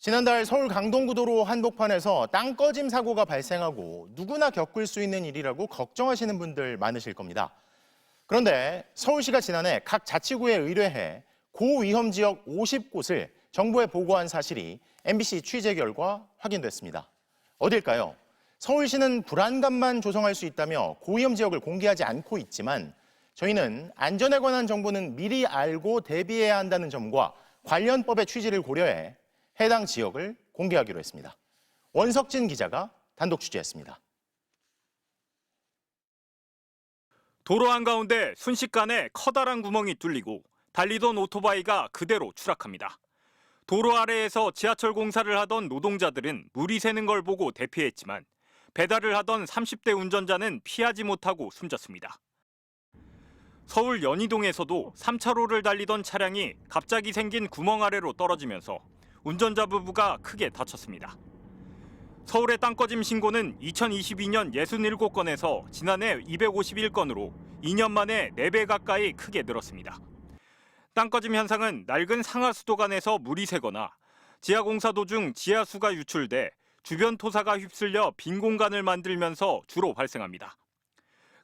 지난달 서울 강동구도로 한복판에서 땅 꺼짐 사고가 발생하고 누구나 겪을 수 있는 일이라고 걱정하시는 분들 많으실 겁니다. 그런데 서울시가 지난해 각 자치구에 의뢰해 고위험 지역 50곳을 정부에 보고한 사실이 MBC 취재 결과 확인됐습니다. 어딜까요? 서울시는 불안감만 조성할 수 있다며 고위험 지역을 공개하지 않고 있지만 저희는 안전에 관한 정보는 미리 알고 대비해야 한다는 점과 관련 법의 취지를 고려해 해당 지역을 공개하기로 했습니다. 원석진 기자가 단독 취재했습니다. 도로 한가운데 순식간에 커다란 구멍이 뚫리고 달리던 오토바이가 그대로 추락합니다. 도로 아래에서 지하철 공사를 하던 노동자들은 물이 새는 걸 보고 대피했지만 배달을 하던 30대 운전자는 피하지 못하고 숨졌습니다. 서울 연희동에서도 3차로를 달리던 차량이 갑자기 생긴 구멍 아래로 떨어지면서 운전자 부부가 크게 다쳤습니다. 서울의 땅꺼짐 신고는 2022년 67건에서 지난해 251건으로 2년 만에 4배 가까이 크게 늘었습니다. 땅꺼짐 현상은 낡은 상하수도관에서 물이 새거나 지하공사 도중 지하수가 유출돼 주변 토사가 휩쓸려 빈 공간을 만들면서 주로 발생합니다.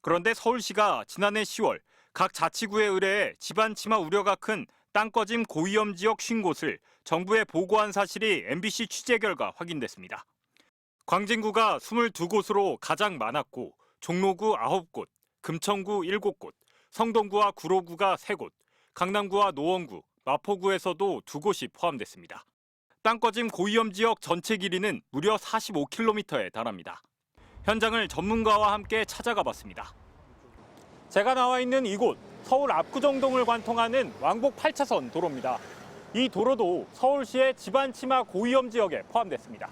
그런데 서울시가 지난해 10월 각 자치구에 의뢰해 집안 침하 우려가 큰 땅꺼짐 고위험 지역 50곳을 정부에 보고한 사실이 MBC 취재 결과 확인됐습니다. 광진구가 22곳으로 가장 많았고 종로구 9곳, 금천구 7곳, 성동구와 구로구가 3곳, 강남구와 노원구, 마포구에서도 2곳이 포함됐습니다. 땅꺼짐 고위험 지역 전체 길이는 무려 45km에 달합니다. 현장을 전문가와 함께 찾아가 봤습니다. 제가 나와 있는 이곳, 서울 압구정동을 관통하는 왕복 8차선 도로입니다. 이 도로도 서울시의 집안 침하 고위험 지역에 포함됐습니다.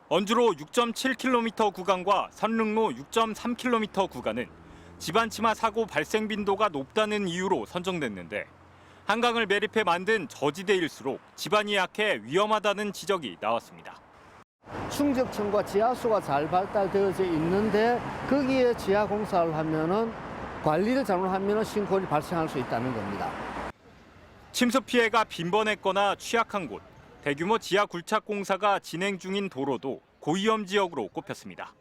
언주로 6.7km 구간과 산릉로 6.3km 구간은 집안 침하 사고 발생 빈도가 높다는 이유로 선정됐는데 한강을 매립해 만든 저지대일수록 집안이 약해 위험하다는 지적이 나왔습니다. 충적층과 지하수가 잘 발달되어져 있는데 거기에 지하 공사를 하면은 관리를 잘못하면 싱크홀이 발생할 수 있다는 겁니다. 침수 피해가 빈번했거나 취약한 곳, 대규모 지하 굴착 공사가 진행 중인 도로도 고위험 지역으로 꼽혔습니다.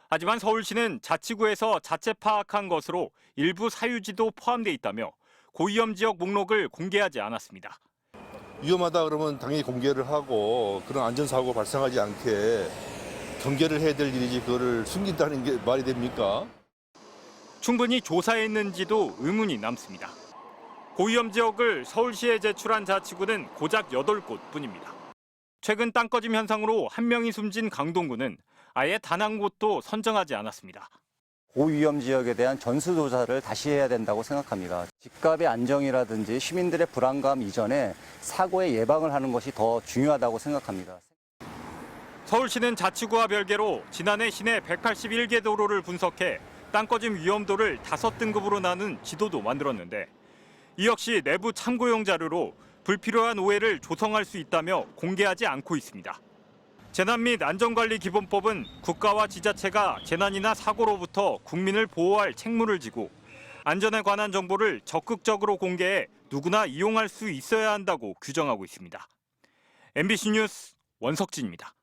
하지만 서울시는 자치구에서 자체 파악한 것으로 일부 사유지도 포함돼 있다며 고위험 지역 목록을 공개하지 않았습니다. 위험하다 그러면 당연히 공개를 하고 그런 안전사고가 발생하지 않게 경계를 해야 될 일이지 그거를 숨긴다는 게 말이 됩니까? 충분히 조사했는지도 의문이 남습니다. 고위험 지역을 서울시에 제출한 자치구는 고작 8곳 뿐입니다. 최근 땅꺼짐 현상으로 한 명이 숨진 강동구는 아예 단 한 곳도 선정하지 않았습니다. 고위험 지역에 대한 전수조사를 다시 해야 된다고 생각합니다. 집값의 안정이라든지 시민들의 불안감 이전에 사고의 예방을 하는 것이 더 중요하다고 생각합니다. 서울시는 자치구와 별개로 지난해 시내 181개 도로를 분석해 땅꺼짐 위험도를 5등급으로 나눈 지도도 만들었는데 이 역시 내부 참고용 자료로 불필요한 오해를 조성할 수 있다며 공개하지 않고 있습니다. 재난 및 안전관리기본법은 국가와 지자체가 재난이나 사고로부터 국민을 보호할 책무를 지고 안전에 관한 정보를 적극적으로 공개해 누구나 이용할 수 있어야 한다고 규정하고 있습니다. MBC 뉴스 원석진입니다.